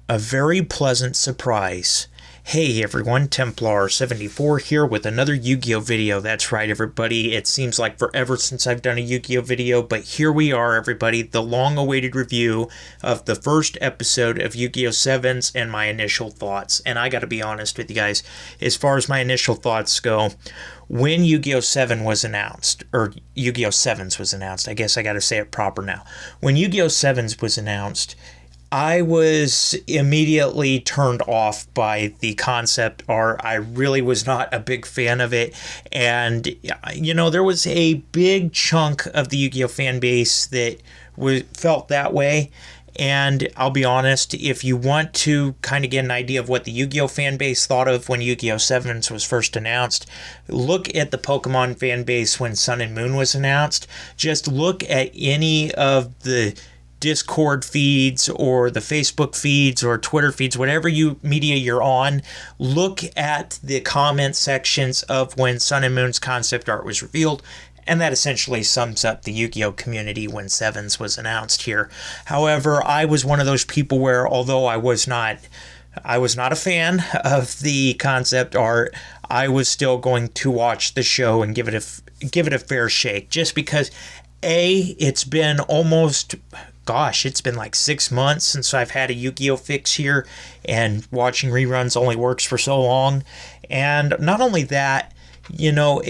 A very pleasant surprise. Hey everyone, Templar74 here with another Yu-Gi-Oh video. That's right everybody, it seems like forever since I've done a Yu-Gi-Oh video, but here we are everybody, the long-awaited review of the first episode of Yu-Gi-Oh! 7s and my initial thoughts. And I gotta be honest with you guys, as far as my initial thoughts go, when Yu-Gi-Oh! 7 was announced, or Yu-Gi-Oh! 7s was announced, I guess I gotta say it proper now. When Yu-Gi-Oh! 7s was announced, I was immediately turned off by the concept art. I really was not a big fan of it. And, you know, there was a big chunk of the Yu-Gi-Oh! Fan base that felt that way. And I'll be honest, if you want to kind of get an idea of what the Yu-Gi-Oh! Fan base thought of when Yu-Gi-Oh! 7s was first announced, look at the Pokemon fan base when Sun and Moon was announced. Just look at any of the Discord feeds or the Facebook feeds or Twitter feeds, whatever media you're on, look at the comment sections of when Sun and Moon's concept art was revealed, and that essentially sums up the Yu-Gi-Oh! Community when 7s was announced here. However, I was one of those people where, although I was not a fan of the concept art, I was still going to watch the show and give it a fair shake, just because it's been it's been like 6 months since I've had a Yu-Gi-Oh! Fix here, and watching reruns only works for so long. And not only that, you know,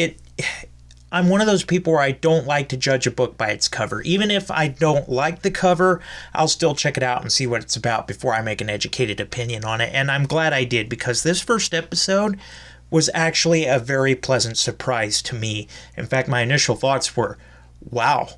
I'm one of those people where I don't like to judge a book by its cover. Even if I don't like the cover, I'll still check it out and see what it's about before I make an educated opinion on it. And I'm glad I did, because this first episode was actually a very pleasant surprise to me. In fact, my initial thoughts were, wow.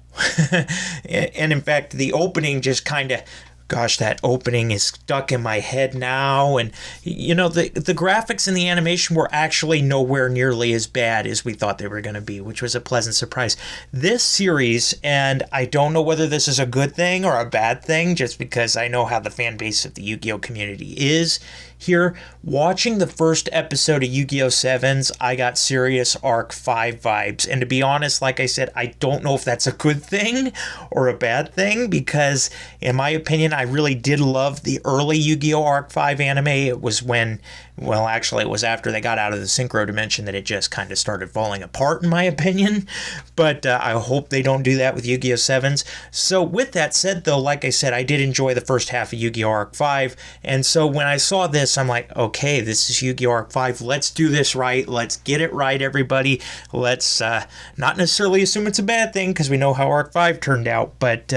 And in fact, the opening just kind of, that opening is stuck in my head now. And, you know, the graphics and the animation were actually nowhere nearly as bad as we thought they were going to be, which was a pleasant surprise. This series, and I don't know whether this is a good thing or a bad thing, just because I know how the fan base of the Yu-Gi-Oh! Community is here. Watching the first episode of Yu-Gi-Oh! 7s, I got serious Arc 5 vibes. And to be honest, like I said, I don't know if that's a good thing or a bad thing, because in my opinion, I really did love the early Yu-Gi-Oh! Arc 5 anime. It was when, well, actually it was after they got out of the Synchro Dimension that it just kind of started falling apart, in my opinion. But I hope they don't do that with Yu-Gi-Oh! 7s. So with that said, though, like I said, I did enjoy the first half of Yu-Gi-Oh! Arc 5. And so when I saw this, I'm like, okay, this is Yu-Gi-Oh! Arc 5. Let's do this right. Let's get it right, everybody. Let's not necessarily assume it's a bad thing, because we know how Arc 5 turned out. But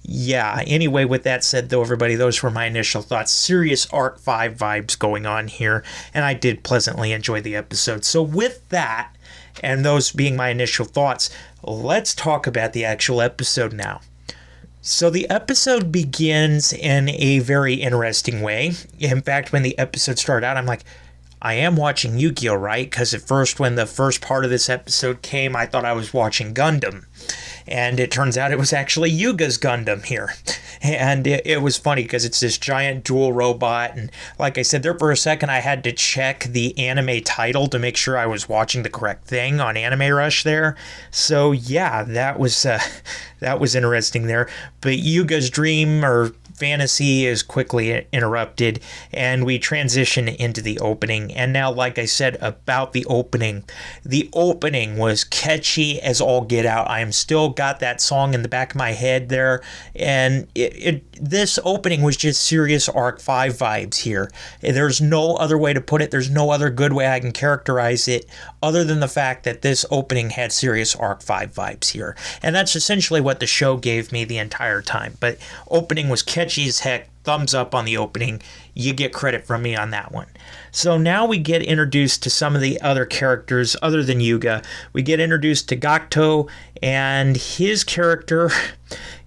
yeah, anyway, with that said, though, everybody, those were my initial thoughts. Serious Arc 5 vibes going on here, and I did pleasantly enjoy the episode. So with that, and those being my initial thoughts, let's talk about the actual episode now. So the episode begins in a very interesting way. In fact, when the episode started out, I'm like, I am watching Yu-Gi-Oh! Right? Because at first, when the first part of this episode came, I thought I was watching Gundam. And it turns out it was actually Yuga's Gundam here. And it was funny because it's this giant dual robot. And like I said, there for a second, I had to check the anime title to make sure I was watching the correct thing on Anime Rush there. So yeah, that was interesting there. But Yuga's dream or fantasy is quickly interrupted, and we transition into the opening. And now, like I said about the opening was catchy as all get out. I am still got that song in the back of my head there, and this opening was just serious Arc 5 vibes here. There's no other way to put it. There's no other good way I can characterize it other than the fact that this opening had serious Arc 5 vibes here. And that's essentially what the show gave me the entire time. But opening was catchy as heck. Thumbs up on the opening. You get credit from me on that one. So now we get introduced to some of the other characters other than Yuga. We get introduced to Gakuto, and his character,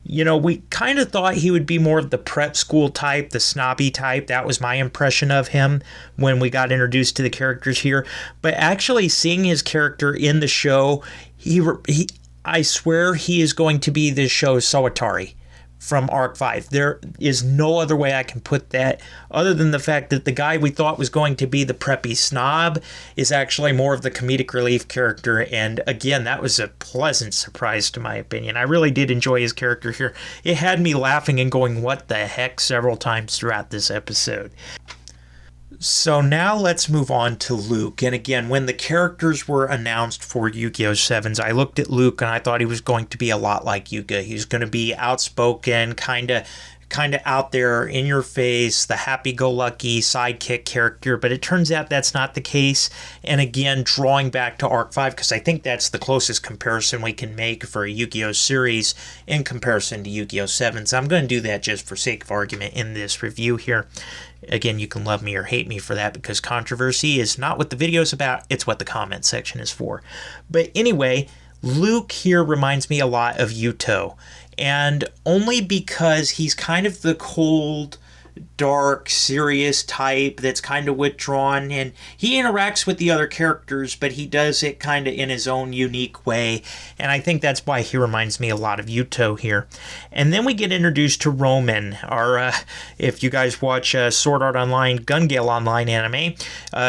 you know, we kind of thought he would be more of the prep school type, the snobby type. That was my impression of him when we got introduced to the characters here. But actually seeing his character in the show, I swear he is going to be this show's Sawatari. from Arc 5. There is no other way I can put that other than the fact that the guy we thought was going to be the preppy snob is actually more of the comedic relief character. And again, that was a pleasant surprise to my opinion. I really did enjoy his character here. It had me laughing and going, what the heck, several times throughout this episode. So now let's move on to Luke. And again, when the characters were announced for Yu-Gi-Oh! 7s, I looked at Luke and I thought he was going to be a lot like Yuga. He was going to be outspoken, kind of out there in your face, the happy-go-lucky sidekick character, but it turns out that's not the case. And again, drawing back to Arc 5, because I think that's the closest comparison we can make for a Yu-Gi-Oh! Series in comparison to Yu-Gi-Oh! 7. So I'm going to do that just for sake of argument in this review here. Again, you can love me or hate me for that, because controversy is not what the video is about, it's what the comment section is for. But anyway, Luke here reminds me a lot of Yuto, and only because he's kind of the cold, dark, serious type that's kind of withdrawn, and he interacts with the other characters, but he does it kind of in his own unique way, and I think that's why he reminds me a lot of Yuto here. And then we get introduced to Roman, our, if you guys watch Sword Art Online, Gun Gale Online anime,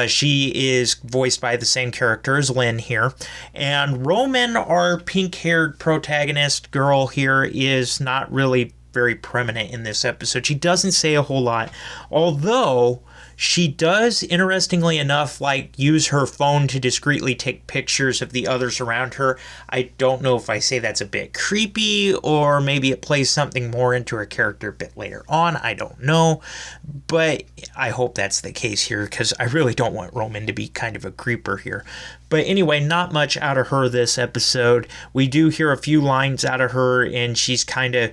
she is voiced by the same character as Lynn here, and Roman, our pink-haired protagonist girl here, is not really very prominent in this episode. She doesn't say a whole lot, although she does, interestingly enough, like use her phone to discreetly take pictures of the others around her. I don't know if I say that's a bit creepy, or maybe it plays something more into her character a bit later on. I don't know, but I hope that's the case here, because I really don't want Roman to be kind of a creeper here. But anyway, not much out of her this episode. We do hear a few lines out of her, and she's kind of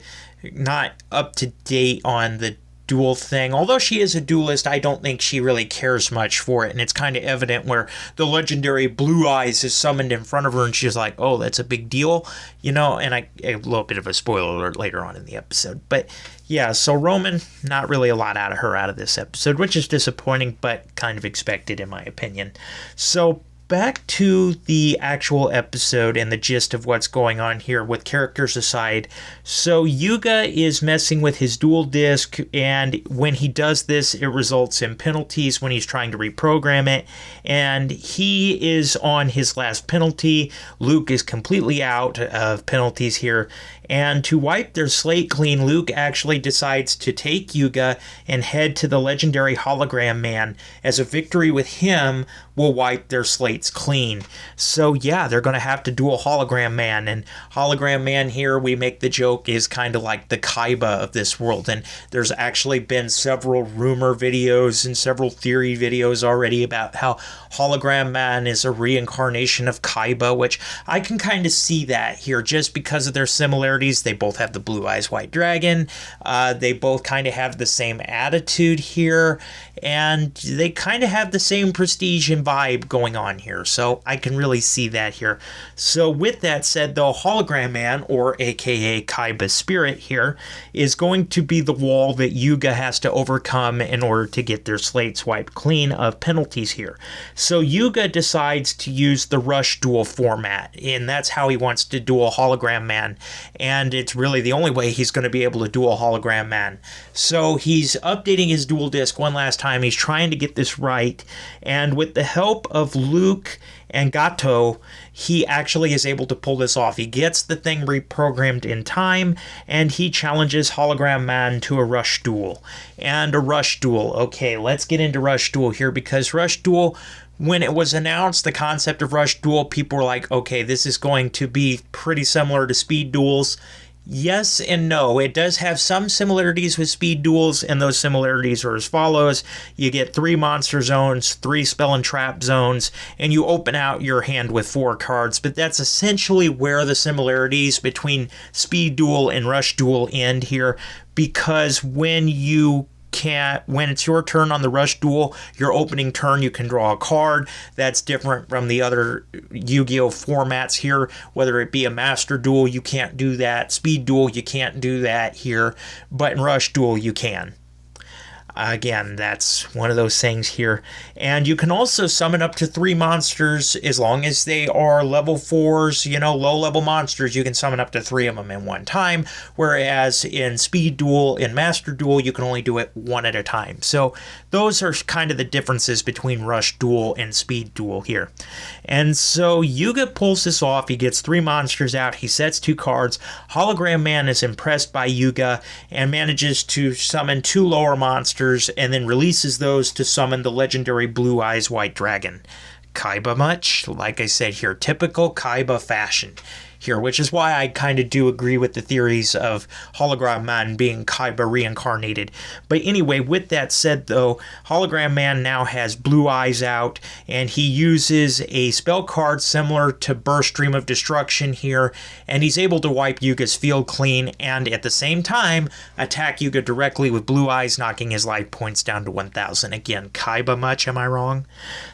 not up to date on the duel thing. Although she is a duelist, I don't think she really cares much for it, and it's kind of evident where the legendary Blue Eyes is summoned in front of her, and she's like, oh, that's a big deal, you know, and a little bit of a spoiler alert later on in the episode. But yeah, so Roman, not really a lot out of her out of this episode, which is disappointing, but kind of expected in my opinion. So back to the actual episode and the gist of what's going on here with characters aside. So Yuga is messing with his dual disc, and when he does this, it results in penalties when he's trying to reprogram it, and he is on his last penalty. Luke is completely out of penalties here, and to wipe their slate clean, Luke actually decides to take Yuga and head to the legendary Hologram Man, as a victory with him will wipe their slates clean. So yeah, they're going to have to duel Hologram Man, and Hologram Man here, we make the joke, is kind of like the Kaiba of this world, and there's actually been several rumor videos and several theory videos already about how Hologram Man is a reincarnation of Kaiba, which I can kind of see that here just because of their similarities. They both have the Blue Eyes White Dragon, they both kind of have the same attitude here, and they kind of have the same prestige and vibe going on here, so I can really see that here. So with that said, though, Hologram Man, or aka Kaiba's spirit here, is going to be the wall that Yuga has to overcome in order to get their slates wiped clean of penalties here. So Yuga decides to use the Rush Duel format, and that's how he wants to duel Hologram Man, and it's really the only way he's going to be able to duel Hologram Man. So he's updating his dual disc one last time. He's trying to get this right, and with the help of Luke and Gato, he actually is able to pull this off. He gets the thing reprogrammed in time, and he challenges Hologram Man to a Rush Duel. And a Rush Duel. Okay, let's get into Rush Duel here, because Rush Duel, when it was announced, the concept of Rush Duel, people were like, okay, this is going to be pretty similar to Speed Duels. Yes and no. It does have some similarities with Speed Duels, and those similarities are as follows. You get 3 monster zones, 3 spell and trap zones, and you open out your hand with 4 cards, but that's essentially where the similarities between Speed Duel and Rush Duel end here, because when it's your turn on the Rush Duel, your opening turn, you can draw a card. That's different from the other Yu-Gi-Oh! Formats here. Whether it be a Master Duel, you can't do that. Speed Duel, you can't do that here. But in Rush Duel, you can. Again, that's one of those things here. And you can also summon up to 3 monsters as long as they are level 4s, low-level monsters. You can summon up to 3 of them in one time, whereas in Speed Duel, in Master Duel, you can only do it one at a time. So those are kind of the differences between Rush Duel and Speed Duel here. And so Yuga pulls this off. He gets 3 monsters out. He sets 2 cards. Hologram Man is impressed by Yuga and manages to summon 2 lower monsters and then releases those to summon the legendary Blue Eyes White Dragon. Kaiba much? Like I said here, typical Kaiba fashion here, which is why I kind of do agree with the theories of Hologram Man being Kaiba reincarnated. But anyway, with that said though, Hologram Man now has Blue Eyes out, and he uses a spell card similar to Burst Stream of Destruction here, and he's able to wipe Yuga's field clean, and at the same time, attack Yuga directly with Blue Eyes, knocking his life points down to 1,000. Again, Kaiba much, am I wrong?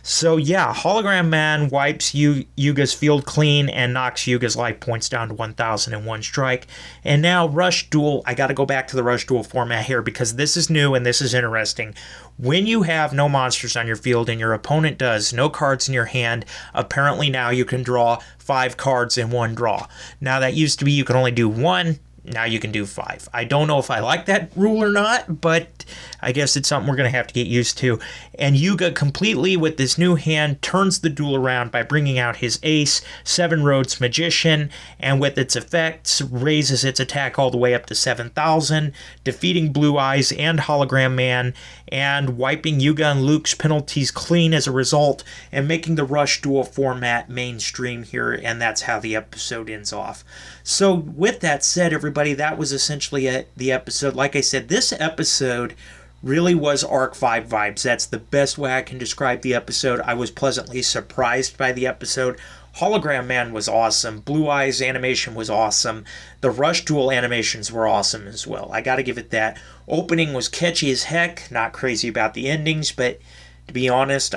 So yeah, Hologram Man wipes Yuga's field clean and knocks Yuga's life points down to 1,000 in one strike. And now Rush Duel, I got to go back to the Rush Duel format here because this is new and this is interesting. When you have no monsters on your field and your opponent does, no cards in your hand, apparently now you can draw 5 cards in one draw. Now that used to be you can only do 1. Now you can do 5. I don't know if I like that rule or not, but I guess it's something we're going to have to get used to. And Yuga completely, with this new hand, turns the duel around by bringing out his ace, Seven Roads Magician, and with its effects, raises its attack all the way up to 7,000, defeating Blue Eyes and Hologram Man, and wiping Yuga and Luke's penalties clean as a result, and making the Rush Duel format mainstream here, and that's how the episode ends off. So with that said, everybody, that was essentially the episode. Like I said, this episode really was Arc 5 vibes. That's the best way I can describe the episode. I was pleasantly surprised by the episode. Hologram Man was awesome. Blue Eyes animation was awesome. The Rush Duel animations were awesome as well. I gotta give it that. Opening was catchy as heck. Not crazy about the endings, but to be honest,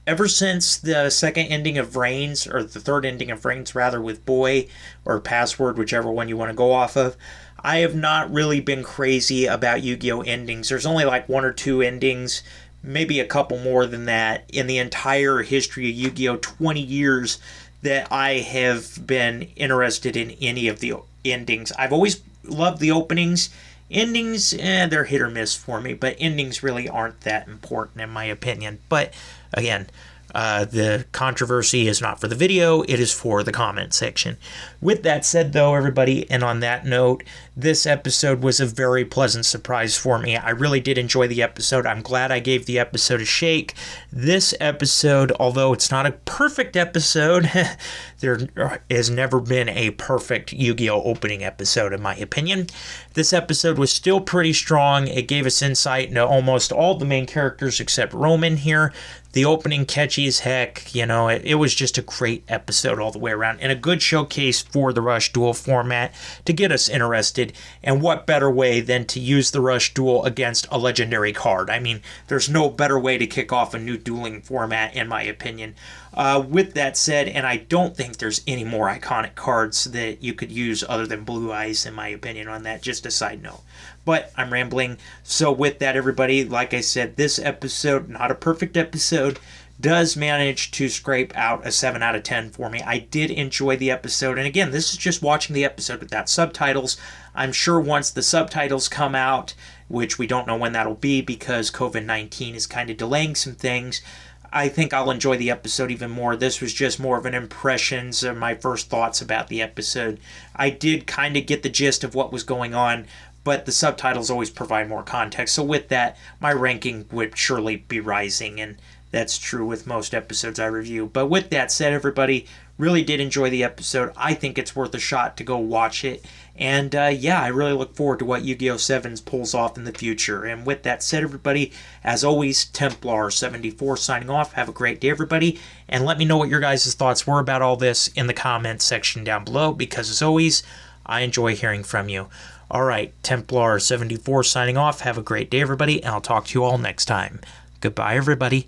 ever since the second ending of Reigns, or the third ending of Reigns rather, with Boy or Password, whichever one you want to go off of, I have not really been crazy about Yu-Gi-Oh! Endings. There's only like 1 or 2 endings, maybe a couple more than that, in the entire history of Yu-Gi-Oh! 20 years that I have been interested in any of the endings. I've always loved the openings. Endings, they're hit or miss for me, but endings really aren't that important in my opinion. But again, the controversy is not for the video, it is for the comment section. With that said though, everybody, and on that note, this episode was a very pleasant surprise for me. I really did enjoy the episode. I'm glad I gave the episode a shake. This episode, although it's not a perfect episode, there has never been a perfect Yu-Gi-Oh! Opening episode in my opinion. This episode was still pretty strong. It gave us insight into almost all the main characters except Roman here. The opening catchy as heck, it was just a great episode all the way around, and a good showcase for the Rush Duel format to get us interested. And what better way than to use the Rush Duel against a legendary card? I mean, there's no better way to kick off a new dueling format in my opinion. With that said, and I don't think there's any more iconic cards that you could use other than Blue Eyes in my opinion on that, just a side note. But I'm rambling. So with that, everybody, like I said, this episode, not a perfect episode, does manage to scrape out a 7 out of 10 for me. I did enjoy the episode. And again, this is just watching the episode without subtitles. I'm sure once the subtitles come out, which we don't know when that'll be because COVID-19 is kind of delaying some things, I think I'll enjoy the episode even more. This was just more of an impressions of my first thoughts about the episode. I did kind of get the gist of what was going on, but the subtitles always provide more context. So with that, my ranking would surely be rising, and that's true with most episodes I review. But with that said, everybody, really did enjoy the episode. I think it's worth a shot to go watch it. And yeah, I really look forward to what Yu-Gi-Oh! 7s pulls off in the future. And with that said, everybody, as always, Templar74 signing off. Have a great day, everybody. And let me know what your guys' thoughts were about all this in the comments section down below, because as always, I enjoy hearing from you. All right, Templar74 signing off. Have a great day, everybody, and I'll talk to you all next time. Goodbye, everybody.